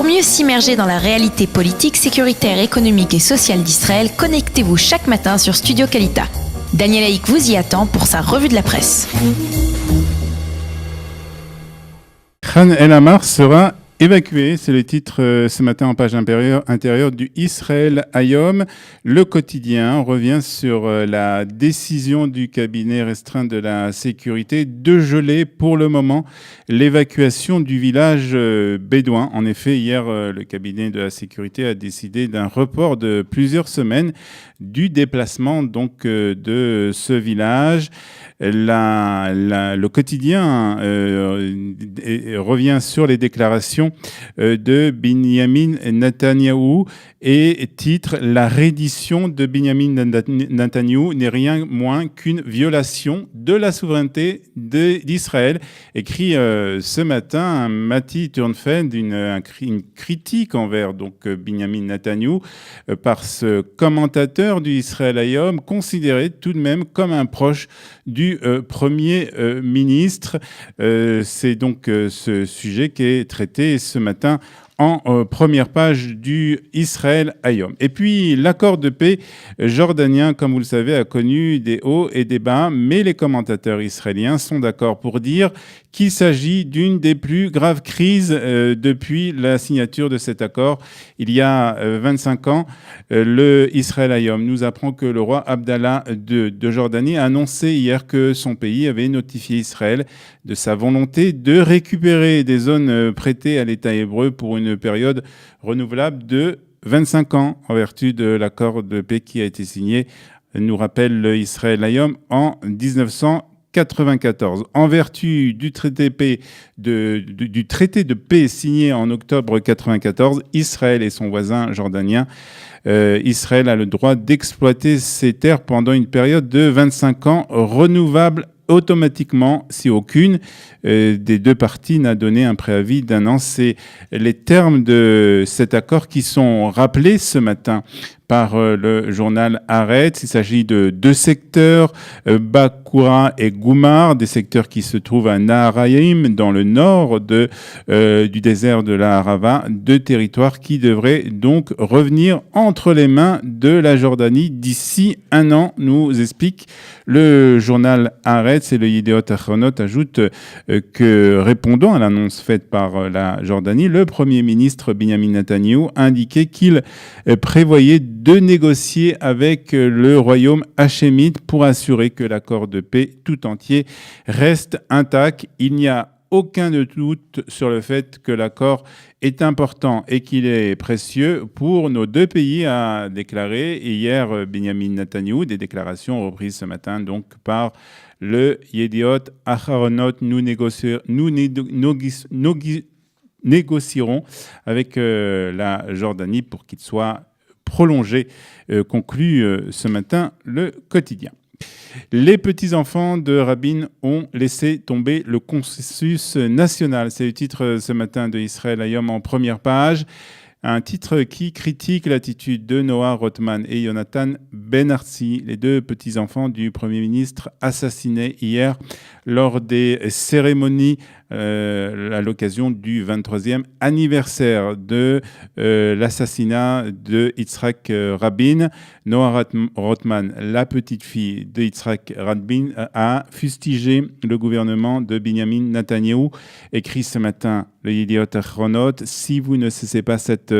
Pour mieux s'immerger dans la réalité politique, sécuritaire, économique et sociale d'Israël, connectez-vous chaque matin sur Studio Kalita. Daniel Haïk vous y attend pour sa revue de la presse. Khan El-Amar sera évacué, c'est le titre ce matin en page intérieure du Israël Hayom. Le quotidien revient sur la décision du cabinet restreint de la sécurité de geler pour le moment l'évacuation du village bédouin. En effet, hier, le cabinet de la sécurité a décidé d'un report de plusieurs semaines du déplacement donc de ce village. Le quotidien revient sur les déclarations de Binyamin Netanyahou et titre « La reddition de Binyamin Netanyahou n'est rien moins qu'une violation de la souveraineté d'Israël », écrit ce matin Mati Turnfeld, une critique envers donc Binyamin Netanyahou par ce commentateur du Israël Hayom, considéré tout de même comme un proche du Premier ministre. C'est donc ce sujet qui est traité ce matin en première page du Israël Hayom. Et puis, l'accord de paix jordanien, comme vous le savez, a connu des hauts et des bas, mais les commentateurs israéliens sont d'accord pour dire qu'il s'agit d'une des plus graves crises depuis la signature de cet accord. Il y a 25 ans, le Israël Hayom nous apprend que le roi Abdallah de Jordanie a annoncé hier que son pays avait notifié Israël de sa volonté de récupérer des zones prêtées à l'État hébreu pour une période renouvelable de 25 ans en vertu de l'accord de paix qui a été signé, nous rappelle le Israël Hayom, en 1994. En vertu du traité de paix signé en octobre 1994, Israël et son voisin jordanien, Israël a le droit d'exploiter ses terres pendant une période de 25 ans renouvelable automatiquement si aucune des deux parties n'a donné un préavis d'1 an. C'est les termes de cet accord qui sont rappelés ce matin par le journal Haaretz. Il s'agit de 2 secteurs, Bakura et Goumar, des secteurs qui se trouvent à Naharaim, dans le nord du désert de la Harava, 2 territoires qui devraient donc revenir entre les mains de la Jordanie d'ici 1 an, nous explique le journal Haaretz. Et le Yediot Ahronot ajoute que, répondant à l'annonce faite par la Jordanie, le Premier ministre Binyamin Netanyahou a indiqué qu'il prévoyait de négocier avec le royaume hachémite pour assurer que l'accord de paix tout entier reste intact. Il n'y a aucun doute sur le fait que l'accord est important et qu'il est précieux pour nos 2 pays, a déclaré hier Binyamin Netanyahou, des déclarations reprises ce matin donc par le Yediot Ahronot. Nous négocierons avec la Jordanie pour qu'il soit prolongé, conclut ce matin le quotidien. Les petits-enfants de Rabin ont laissé tomber le consensus national. C'est le titre ce matin de Israël Hayom en première page. Un titre qui critique l'attitude de Noah Rothman et Jonathan Ben-Artzi, les 2 petits-enfants du Premier ministre assassinés hier lors des cérémonies à l'occasion du 23e anniversaire de l'assassinat de Yitzhak Rabin. Noah Rothman, la petite fille de Yitzhak Rabin, a fustigé le gouvernement de Binyamin Netanyahou, écrit ce matin le Yediot Ahronot. Si vous ne cessez pas cette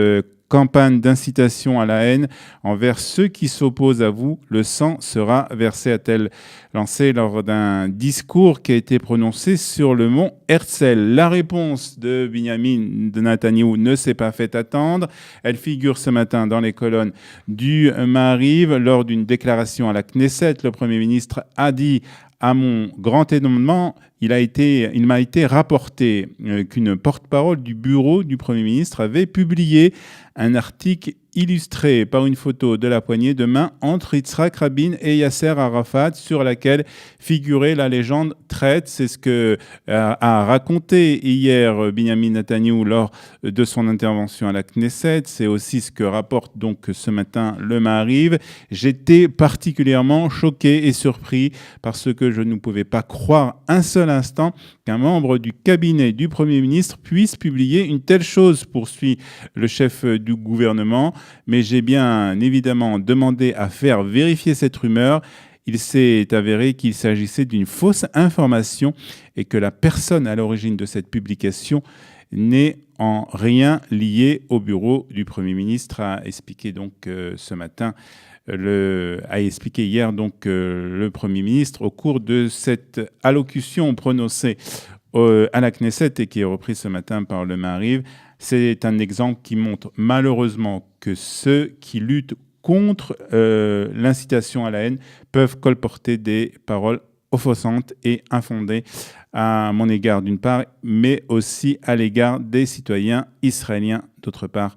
campagne d'incitation à la haine envers ceux qui s'opposent à vous, le sang sera versé, a-t-elle lancé lors d'un discours qui a été prononcé sur le mont Herzl. La réponse de Binyamin Netanyahou ne s'est pas fait attendre. Elle figure ce matin dans les colonnes du Maariv. Lors d'une déclaration à la Knesset, le Premier ministre a dit: à mon grand étonnement, il m'a été rapporté qu'une porte-parole du bureau du Premier ministre avait publié un article illustré par une photo de la poignée de main entre Yitzhak Rabin et Yasser Arafat, sur laquelle figurait la légende traite. C'est ce que a raconté hier Binyamin Netanyahou lors de son intervention à la Knesset. C'est aussi ce que rapporte donc ce matin le Maariv. J'étais particulièrement choqué et surpris parce que je ne pouvais pas croire un seul l'instant qu'un membre du cabinet du Premier ministre puisse publier une telle chose, poursuit le chef du gouvernement. Mais j'ai bien évidemment demandé à faire vérifier cette rumeur. Il s'est avéré qu'il s'agissait d'une fausse information et que la personne à l'origine de cette publication n'est en rien liée au bureau du Premier ministre, a expliqué donc ce matin, a expliqué hier donc le Premier ministre au cours de cette allocution prononcée à la Knesset et qui est reprise ce matin par le Maariv. C'est un exemple qui montre malheureusement que ceux qui luttent contre l'incitation à la haine peuvent colporter des paroles offensantes et infondées à mon égard d'une part, mais aussi à l'égard des citoyens israéliens d'autre part,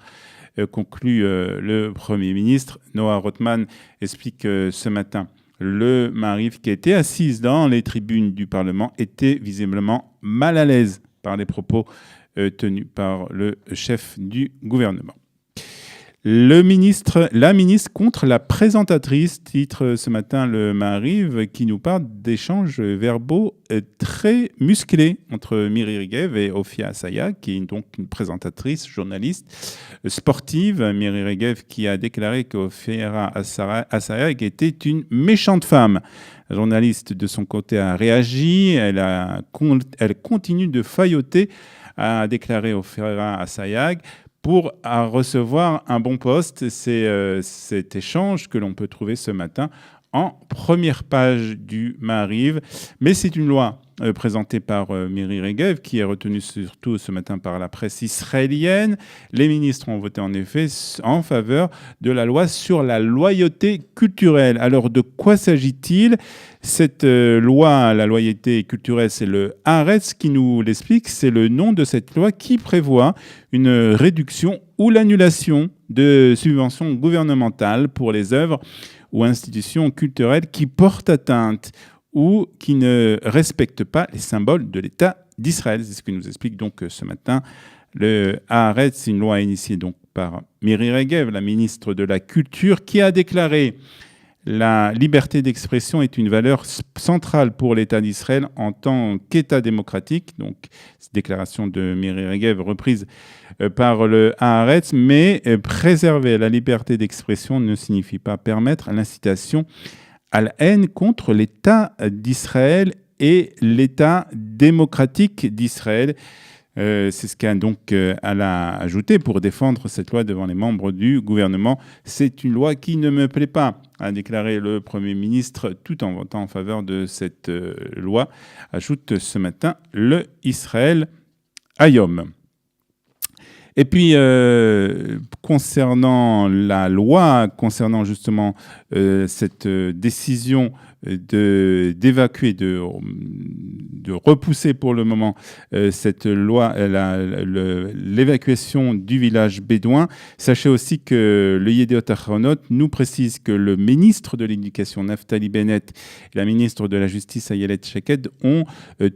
conclut le Premier ministre. Noah Rothman explique ce matin le Maariv, qui était assise dans les tribunes du Parlement, était visiblement mal à l'aise par les propos tenus par le chef du gouvernement. La ministre contre la présentatrice, titre ce matin le Maariv, qui nous parle d'échanges verbaux très musclés entre Miri Regev et Ofia Assayag, qui est donc une présentatrice, journaliste sportive. Miri Regev qui a déclaré qu'Ofia Assayag était une méchante femme. La journaliste, de son côté, a réagi. Elle continue de failloter, a déclaré Ofia Assayag, pour recevoir un bon poste. C'est cet échange que l'on peut trouver ce matin en première page du Maariv. Mais c'est une loi présentée par Miri Regev, qui est retenue surtout ce matin par la presse israélienne. Les ministres ont voté en effet en faveur de la loi sur la loyauté culturelle. Alors de quoi s'agit-il ? Cette loi, la loyauté culturelle, c'est le Haaretz qui nous l'explique. C'est le nom de cette loi qui prévoit une réduction ou l'annulation de subventions gouvernementales pour les œuvres ou institutions culturelles qui portent atteinte ou qui ne respectent pas les symboles de l'État d'Israël. C'est ce que nous explique donc ce matin le Haaretz. C'est une loi initiée donc par Miri Regev, la ministre de la Culture, qui a déclaré: la liberté d'expression est une valeur centrale pour l'État d'Israël en tant qu'État démocratique. Donc, cette déclaration de Miri Regev reprise par le Haaretz, mais préserver la liberté d'expression ne signifie pas permettre l'incitation à la haine contre l'État d'Israël et l'État démocratique d'Israël. C'est ce qu'a donc elle a ajouté pour défendre cette loi devant les membres du gouvernement. C'est une loi qui ne me plaît pas, a déclaré le Premier ministre, tout en votant en faveur de cette loi, ajoute ce matin le Israël Hayom. Et puis, concernant la loi, concernant justement cette décision d'évacuer, de repousser pour le moment cette loi, l'évacuation du village bédouin. Sachez aussi que le Yediot Ahronot nous précise que le ministre de l'Éducation, Naftali Bennett, et la ministre de la Justice, Ayelet Shaked, ont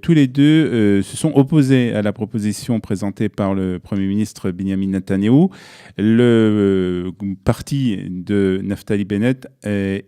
tous les deux se sont opposés à la proposition présentée par le Premier ministre Benjamin Netanyahou. Le parti de Naftali Bennett et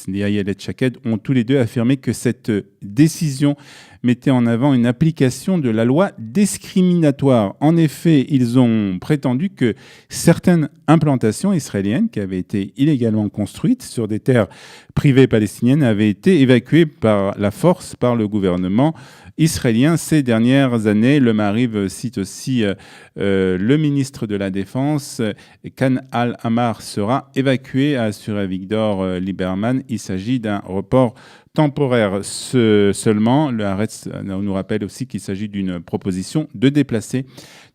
Ayelet Shaked ont tous les deux affirmé que cette décision mettait en avant une application de la loi discriminatoire. En effet, ils ont prétendu que certaines implantations israéliennes qui avaient été illégalement construites sur des terres privées palestiniennes avaient été évacuées par la force par le gouvernement israélien ces dernières années. Le Maariv cite aussi le ministre de la Défense, Khan al-Amar, sera évacué, a assuré Victor Lieberman. Il s'agit d'un report temporaire seulement. Le Haaretz nous rappelle aussi qu'il s'agit d'une proposition de déplacer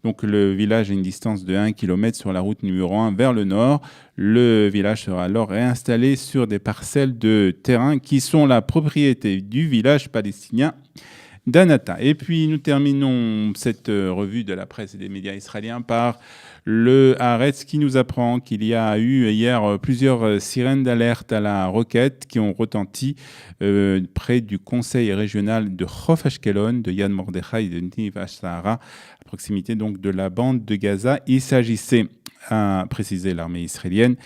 donc le village à une distance de 1 km sur la route numéro 1 vers le nord. Le village sera alors réinstallé sur des parcelles de terrain qui sont la propriété du village palestinien d'Anata. Et puis nous terminons cette revue de la presse et des médias israéliens par Le Haaretz qui nous apprend qu'il y a eu hier plusieurs sirènes d'alerte à la roquette qui ont retenti près du conseil régional de Chof Ashkelon, de Yad Mordechai et de Niv Ashara, à proximité donc de la bande de Gaza. Il s'agissait, a précisé l'armée israélienne,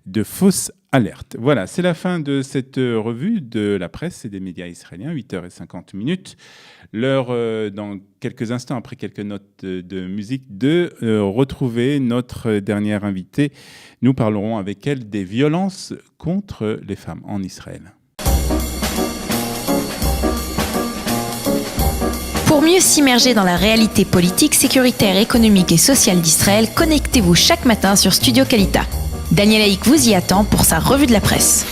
de fausses alertes. Voilà, c'est la fin de cette revue de la presse et des médias israéliens, 8h50. L'heure, dans quelques instants, après quelques notes de musique, de retrouver notre dernière invitée. Nous parlerons avec elle des violences contre les femmes en Israël. Pour mieux s'immerger dans la réalité politique, sécuritaire, économique et sociale d'Israël, connectez-vous chaque matin sur Studio Kalita. Daniel Haïk vous y attend pour sa revue de la presse.